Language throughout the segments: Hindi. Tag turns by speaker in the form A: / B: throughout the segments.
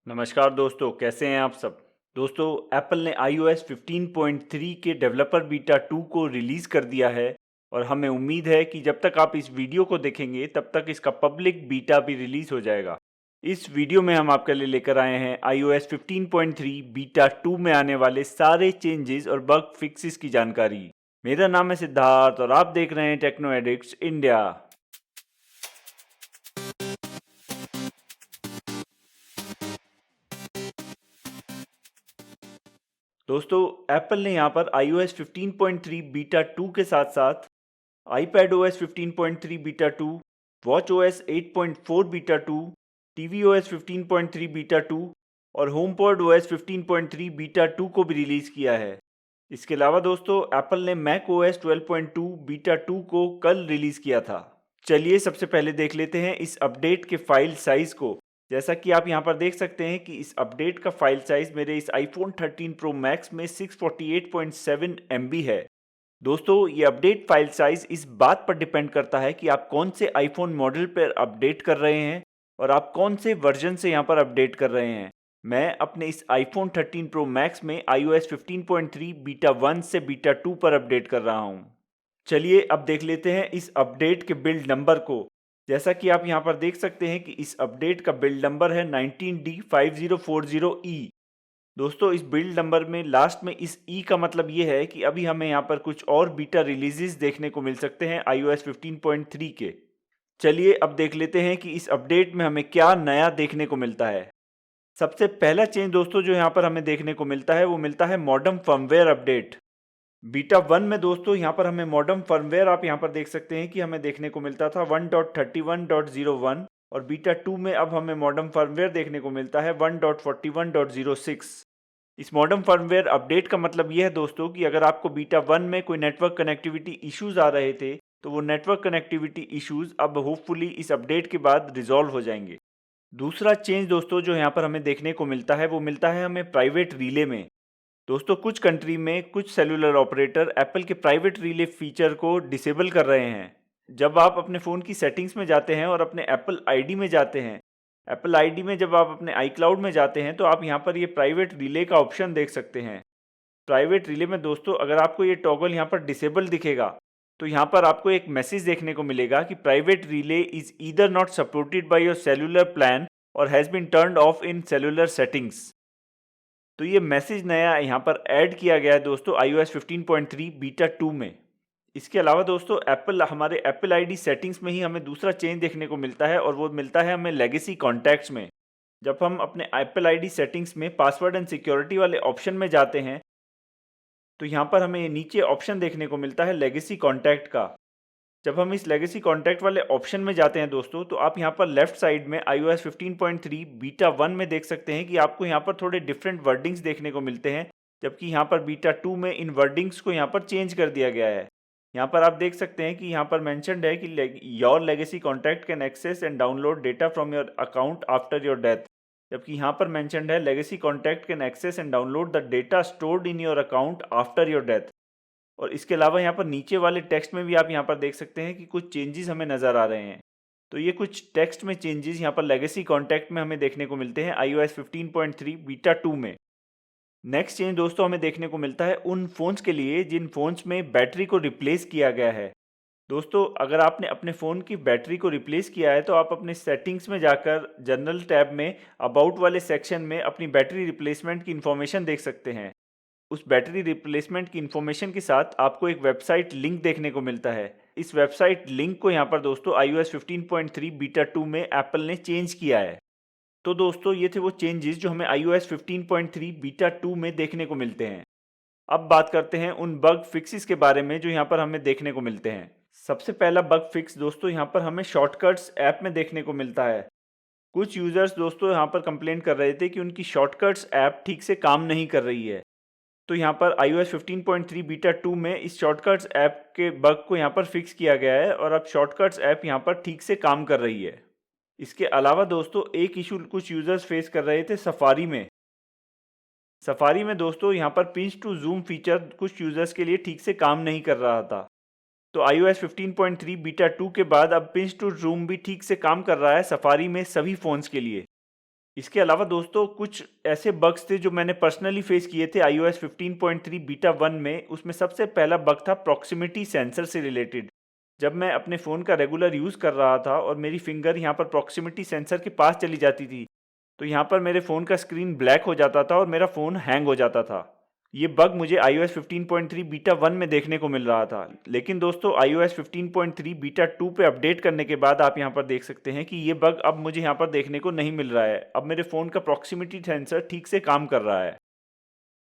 A: नमस्कार दोस्तों, कैसे हैं आप सब। दोस्तों, एप्पल ने iOS 15.3 के डेवलपर बीटा 2 को रिलीज़ कर दिया है और हमें उम्मीद है कि जब तक आप इस वीडियो को देखेंगे तब तक इसका पब्लिक बीटा भी रिलीज़ हो जाएगा। इस वीडियो में हम आपके लिए लेकर आए हैं iOS 15.3 बीटा 2 में आने वाले सारे चेंजेस और बग फिक्सेस की जानकारी। मेरा नाम है सिद्धार्थ और आप देख रहे हैं टेक्नो एडिक्ट्स इंडिया। दोस्तों, एप्पल ने यहाँ पर iOS 15.3 बीटा 2 के साथ साथ iPadOS 15.3 beta 2, watchOS 8.4 beta 2, tvOS 15.3 beta 2 और HomePodOS 15.3 बीटा 2 को भी रिलीज़ किया है। इसके अलावा दोस्तों, एप्पल ने macOS 12.2 बीटा 2 को कल रिलीज़ किया था। चलिए सबसे पहले देख लेते हैं इस अपडेट के फाइल साइज़ को। जैसा कि आप यहाँ पर देख सकते हैं कि इस अपडेट का फाइल साइज़ मेरे इस iPhone 13 Pro Max में 648.7 MB है। दोस्तों, ये अपडेट फाइल साइज़ इस बात पर डिपेंड करता है कि आप कौन से आईफोन मॉडल पर अपडेट कर रहे हैं और आप कौन से वर्जन से यहाँ पर अपडेट कर रहे हैं। मैं अपने इस iPhone 13 Pro Max में iOS 15.3 बीटा 1 से बीटा 2 पर अपडेट कर रहा हूँ। चलिए अब देख लेते हैं इस अपडेट के बिल्ड नंबर को। जैसा कि आप यहाँ पर देख सकते हैं कि इस अपडेट का बिल्ड नंबर है 19D5040E। दोस्तों, इस बिल्ड नंबर में लास्ट में इस ई का मतलब ये है कि अभी हमें यहाँ पर कुछ और बीटा रिलीजेस देखने को मिल सकते हैं iOS 15.3 के। चलिए अब देख लेते हैं कि इस अपडेट में हमें क्या नया देखने को मिलता है। सबसे पहला चेंज दोस्तों जो यहाँ पर हमें देखने को मिलता है वो मिलता है मॉडर्न फर्मवेयर अपडेट। बीटा 1 में दोस्तों यहाँ पर हमें मॉडर्न फर्मवेयर आप यहाँ पर देख सकते हैं कि हमें देखने को मिलता था 1.31.01 और बीटा 2 में अब हमें मॉडर्न फर्मवेयर देखने को मिलता है 1.41.06। इस मॉडर्न फर्मवेयर अपडेट का मतलब यह है दोस्तों कि अगर आपको बीटा 1 में कोई नेटवर्क कनेक्टिविटी इश्यूज आ रहे थे तो वो नेटवर्क कनेक्टिविटी इश्यूज अब होपफुली इस अपडेट के बाद रिजॉल्व हो जाएंगे। दूसरा चेंज दोस्तों जो यहाँ पर हमें देखने को मिलता है वो मिलता है हमें प्राइवेट रिले में। दोस्तों, कुछ कंट्री में कुछ सेलुलर ऑपरेटर एप्पल के प्राइवेट रिले फीचर को डिसेबल कर रहे हैं। जब आप अपने फ़ोन की सेटिंग्स में जाते हैं और अपने एप्पल आईडी में जाते हैं, एप्पल आईडी में जब आप अपने iCloud में जाते हैं तो आप यहाँ पर ये प्राइवेट रिले का ऑप्शन देख सकते हैं। प्राइवेट रिले में दोस्तों अगर आपको ये टॉगल यहाँ पर डिसेबल दिखेगा तो यहाँ पर आपको एक मैसेज देखने को मिलेगा कि private relay is either not supported by your cellular plan और has been turned off in cellular settings. तो ये मैसेज नया यहाँ पर ऐड किया गया है दोस्तों iOS 15.3 बीटा 2 में। इसके अलावा दोस्तों एप्पल हमारे एप्पल आईडी सेटिंग्स में ही हमें दूसरा चेंज देखने को मिलता है और वो मिलता है हमें लेगेसी कॉन्टैक्ट्स में। जब हम अपने एप्पल आईडी सेटिंग्स में पासवर्ड एंड सिक्योरिटी वाले ऑप्शन में जाते हैं तो यहाँ पर हमें ये नीचे ऑप्शन देखने को मिलता है लेगेसी कॉन्टैक्ट का। जब हम इस लेगेसी कॉन्टैक्ट वाले ऑप्शन में जाते हैं दोस्तों तो आप यहाँ पर लेफ्ट साइड में iOS 15.3 बीटा 1 में देख सकते हैं कि आपको यहाँ पर थोड़े डिफरेंट वर्डिंग्स देखने को मिलते हैं, जबकि यहाँ पर बीटा 2 में इन वर्डिंग्स को यहाँ पर चेंज कर दिया गया है। यहाँ पर आप देख सकते हैं कि यहाँ पर मेंशन्ड है कि your legacy contact can access and download data from your account after your death, जबकि यहाँ पर मेंशन्ड है legacy contact can access and download the data stored in your account after your death. और इसके अलावा यहाँ पर नीचे वाले टेक्स्ट में भी आप यहाँ पर देख सकते हैं कि कुछ चेंजेस हमें नज़र आ रहे हैं। तो ये कुछ टेक्स्ट में चेंजेस यहाँ पर लेगेसी कॉन्टैक्ट में हमें देखने को मिलते हैं iOS 15.3 बीटा 2 में। नेक्स्ट चेंज दोस्तों हमें देखने को मिलता है उन फ़ोन्स के लिए जिन फ़ोन्स में बैटरी को रिप्लेस किया गया है। दोस्तों, अगर आपने अपने फ़ोन की बैटरी को रिप्लेस किया है तो आप अपने सेटिंग्स में जाकर जनरल टैब में अबाउट वाले सेक्शन में अपनी बैटरी रिप्लेसमेंट की इन्फॉर्मेशन देख सकते हैं। उस बैटरी रिप्लेसमेंट की इन्फॉर्मेशन के साथ आपको एक वेबसाइट लिंक देखने को मिलता है। इस वेबसाइट लिंक को यहाँ पर दोस्तों iOS 15.3 बीटा 2 में एप्पल ने चेंज किया है। तो दोस्तों ये थे वो चेंजेस जो हमें iOS 15.3 बीटा 2 में देखने को मिलते हैं। अब बात करते हैं उन बग फिक्सेस के बारे में जो यहाँ पर हमें देखने को मिलते हैं। सबसे पहला बग फिक्स दोस्तों यहाँ पर हमें शॉर्टकट्स ऐप में देखने को मिलता है। कुछ यूज़र्स दोस्तों यहाँ पर कंप्लेंट कर रहे थे कि उनकी शॉर्टकट्स ऐप ठीक से काम नहीं कर रही है। तो यहाँ पर iOS 15.3 बीटा 2 में इस शॉर्टकट्स ऐप के बग को यहाँ पर फिक्स किया गया है और अब शॉर्टकट्स ऐप यहाँ पर ठीक से काम कर रही है। इसके अलावा दोस्तों एक इशू कुछ यूज़र्स फेस कर रहे थे सफारी में। सफारी में दोस्तों यहाँ पर पिंच टू जूम फीचर कुछ यूज़र्स के लिए ठीक से काम नहीं कर रहा था। तो iOS 15.3 बीटा 2 के बाद अब पिंच टू जूम भी ठीक से काम कर रहा है सफारी में सभी फ़ोन्स के लिए। इसके अलावा दोस्तों कुछ ऐसे बग्स थे जो मैंने पर्सनली फेस किए थे iOS 15.3 बीटा 1 में। उसमें सबसे पहला बग था प्रॉक्सिमिटी सेंसर से रिलेटेड। जब मैं अपने फ़ोन का रेगुलर यूज़ कर रहा था और मेरी फिंगर यहाँ पर प्रॉक्सिमिटी सेंसर के पास चली जाती थी, तो यहाँ पर मेरे फ़ोन का स्क्रीन ब्लैक हो जाता था और मेरा फ़ोन हैंग हो जाता था। ये बग मुझे iOS 15.3 बीटा 1 में देखने को मिल रहा था। लेकिन दोस्तों iOS 15.3 बीटा 2 पे अपडेट करने के बाद आप यहाँ पर देख सकते हैं कि ये बग अब मुझे यहाँ पर देखने को नहीं मिल रहा है। अब मेरे फ़ोन का प्रॉक्सिमिटी सेंसर ठीक से काम कर रहा है।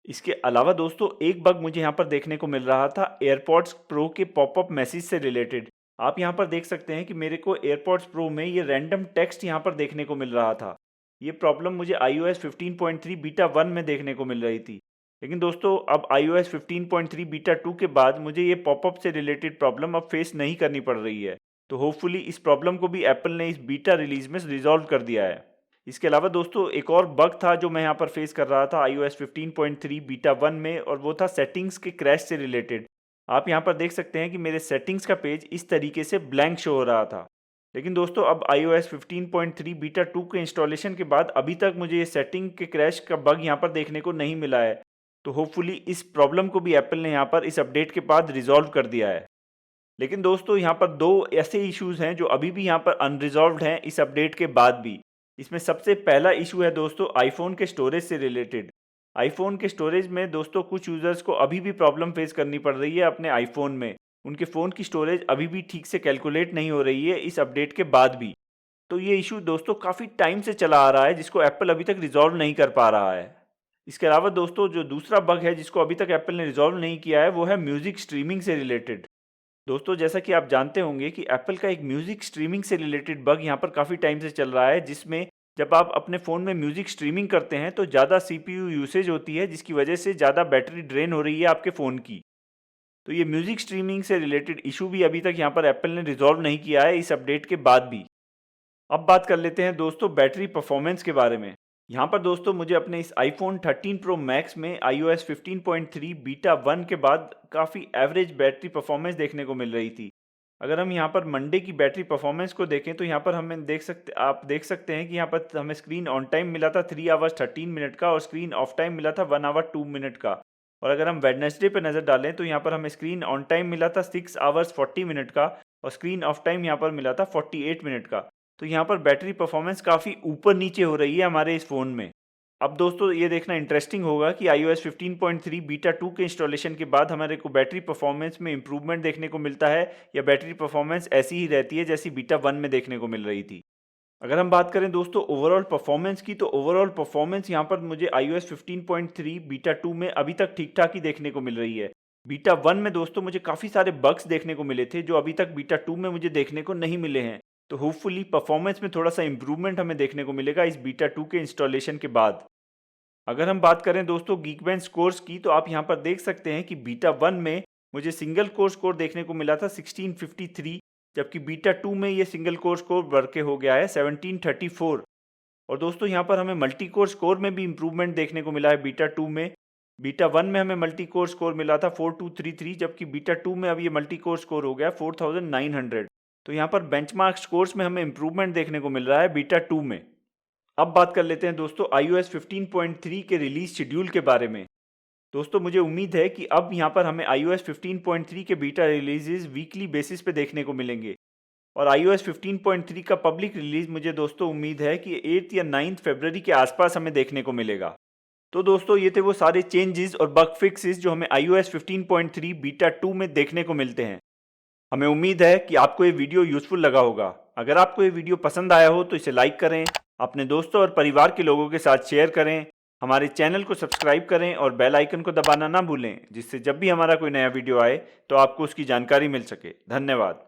A: इसके अलावा दोस्तों एक बग मुझे यहाँ पर देखने को मिल रहा था एयरपॉड्स प्रो के पॉपअप मैसेज से रिलेटेड। आप यहाँ पर देख सकते हैं कि मेरे को एयरपॉड्स प्रो में ये रैंडम टेक्स्ट यहाँ पर देखने को मिल रहा था। ये प्रॉब्लम मुझे iOS 15.3 बीटा 1 में देखने को मिल रही थी। लेकिन दोस्तों अब iOS 15.3 बीटा 2 के बाद मुझे ये पॉपअप से रिलेटेड प्रॉब्लम अब फेस नहीं करनी पड़ रही है। तो होपफुली इस प्रॉब्लम को भी एप्पल ने इस बीटा रिलीज में रिजॉल्व कर दिया है। इसके अलावा दोस्तों एक और बग था जो मैं यहाँ पर फेस कर रहा था iOS 15.3 बीटा 1 में, और वो था सेटिंग्स के क्रैश से रिलेटेड। आप यहाँ पर देख सकते हैं कि मेरे सेटिंग्स का पेज इस तरीके से ब्लैंक शो हो रहा था। लेकिन दोस्तों अब iOS 15.3 बीटा 2 के इंस्टॉलेशन के बाद अभी तक मुझे ये सेटिंग के क्रैश का बग यहाँ पर देखने को नहीं मिला है। तो होपफुली इस प्रॉब्लम को भी एप्पल ने यहाँ पर इस अपडेट के बाद रिजॉल्व कर दिया है। लेकिन दोस्तों यहाँ पर दो ऐसे इश्यूज हैं जो अभी भी यहाँ पर अनरिजॉल्व्ड हैं इस अपडेट के बाद भी। इसमें सबसे पहला इशू है दोस्तों आईफोन के स्टोरेज से रिलेटेड। आईफोन के स्टोरेज में दोस्तों कुछ यूज़र्स को अभी भी प्रॉब्लम फेस करनी पड़ रही है अपने आईफोन में। उनके फ़ोन की स्टोरेज अभी भी ठीक से कैलकुलेट नहीं हो रही है इस अपडेट के बाद भी। तो ये इशू दोस्तों काफ़ी टाइम से चला आ रहा है जिसको एप्पल अभी तक रिजॉल्व नहीं कर पा रहा है। इसके अलावा दोस्तों जो दूसरा बग है जिसको अभी तक एप्पल ने रिजॉल्व नहीं किया है वो है म्यूज़िक स्ट्रीमिंग से रिलेटेड। दोस्तों जैसा कि आप जानते होंगे कि एप्पल का एक म्यूज़िक स्ट्रीमिंग से रिलेटेड बग यहाँ पर काफ़ी टाइम से चल रहा है, जिसमें जब आप अपने फ़ोन में म्यूज़िक स्ट्रीमिंग करते हैं तो ज़्यादा सीपीयू यूसेज होती है, जिसकी वजह से ज़्यादा बैटरी ड्रेन हो रही है आपके फ़ोन की। तो ये म्यूज़िक स्ट्रीमिंग से रिलेटेड इशू भी अभी तक यहाँ पर एप्पल ने रिजॉल्व नहीं किया है इस अपडेट के बाद भी। अब बात कर लेते हैं दोस्तों बैटरी परफॉर्मेंस के बारे में। यहाँ पर दोस्तों मुझे अपने इस आईफोन 13 प्रो मैक्स में iOS 15.3 बीटा 1 के बाद काफ़ी एवरेज बैटरी परफॉर्मेंस देखने को मिल रही थी। अगर हम यहाँ पर मंडे की बैटरी परफॉर्मेंस को देखें तो यहाँ पर हमें आप देख सकते हैं कि यहाँ पर हमें स्क्रीन ऑन टाइम मिला था 3 आवर्स 13 मिनट का, और स्क्रीन ऑफ टाइम मिला था 1 आवर 2 मिनट का। और अगर हम वेडनेसडे पे नज़र डालें तो यहाँ पर हमें स्क्रीन ऑन टाइम मिला था 6 आवर्स 40 मिनट का, और स्क्रीन ऑफ टाइम यहाँ पर मिला था 48 मिनट का। तो यहाँ पर बैटरी परफॉर्मेंस काफ़ी ऊपर नीचे हो रही है हमारे इस फ़ोन में। अब दोस्तों ये देखना इंटरेस्टिंग होगा कि iOS 15.3 बीटा 2 के इंस्टॉलेशन के बाद हमारे को बैटरी परफॉर्मेंस में इंप्रूवमेंट देखने को मिलता है, या बैटरी परफॉर्मेंस ऐसी ही रहती है जैसी बीटा 1 में देखने को मिल रही थी। अगर हम बात करें दोस्तों ओवरऑल परफॉर्मेंस की, तो ओवरऑल परफॉर्मेंस यहाँ पर मुझे iOS 15.3 बीटा 2 में अभी तक ठीक ठाक ही देखने को मिल रही है। बीटा 1 में दोस्तों मुझे काफ़ी सारे बग्स देखने को मिले थे जो अभी तक बीटा 2 में मुझे देखने को नहीं मिले हैं। तो होपफुली परफॉर्मेंस में थोड़ा सा इंप्रूवमेंट हमें देखने को मिलेगा इस बीटा 2 के इंस्टॉलेशन के बाद। अगर हम बात करें दोस्तों Geekbench स्कोर्स की, तो आप यहाँ पर देख सकते हैं कि बीटा 1 में मुझे सिंगल कोर स्कोर देखने को मिला था 1653, जबकि बीटा 2 में ये सिंगल कोर स्कोर बढ़ के हो गया है 1734। और दोस्तों यहाँ पर हमें मल्टी कोर स्कोर में भी इंप्रूवमेंट देखने को मिला है बीटा 2 में। बीटा 1 में हमें मल्टी कोर स्कोर मिला था 4233, जबकि बीटा 2 में अब ये मल्टी कोर स्कोर हो गया 4900। तो यहाँ पर बेंचमार्क स्कोर्स में हमें इंप्रूवमेंट देखने को मिल रहा है बीटा 2 में। अब बात कर लेते हैं दोस्तों iOS 15.3 के रिलीज शेड्यूल के बारे में। दोस्तों मुझे उम्मीद है कि अब यहाँ पर हमें iOS 15.3 के बीटा रिलीजेस वीकली बेसिस पे देखने को मिलेंगे, और iOS 15.3 का पब्लिक रिलीज मुझे दोस्तों उम्मीद है कि 8 या 9 फरवरी के आसपास हमें देखने को मिलेगा। तो दोस्तों ये थे वो सारे चेंजेस और बग फिक्सेस जो हमें iOS 15.3 बीटा 2 में देखने को मिलते हैं। हमें उम्मीद है कि आपको ये वीडियो यूजफुल लगा होगा। अगर आपको ये वीडियो पसंद आया हो तो इसे लाइक करें, अपने दोस्तों और परिवार के लोगों के साथ शेयर करें, हमारे चैनल को सब्सक्राइब करें और बेल आइकन को दबाना ना भूलें, जिससे जब भी हमारा कोई नया वीडियो आए तो आपको उसकी जानकारी मिल सके। धन्यवाद।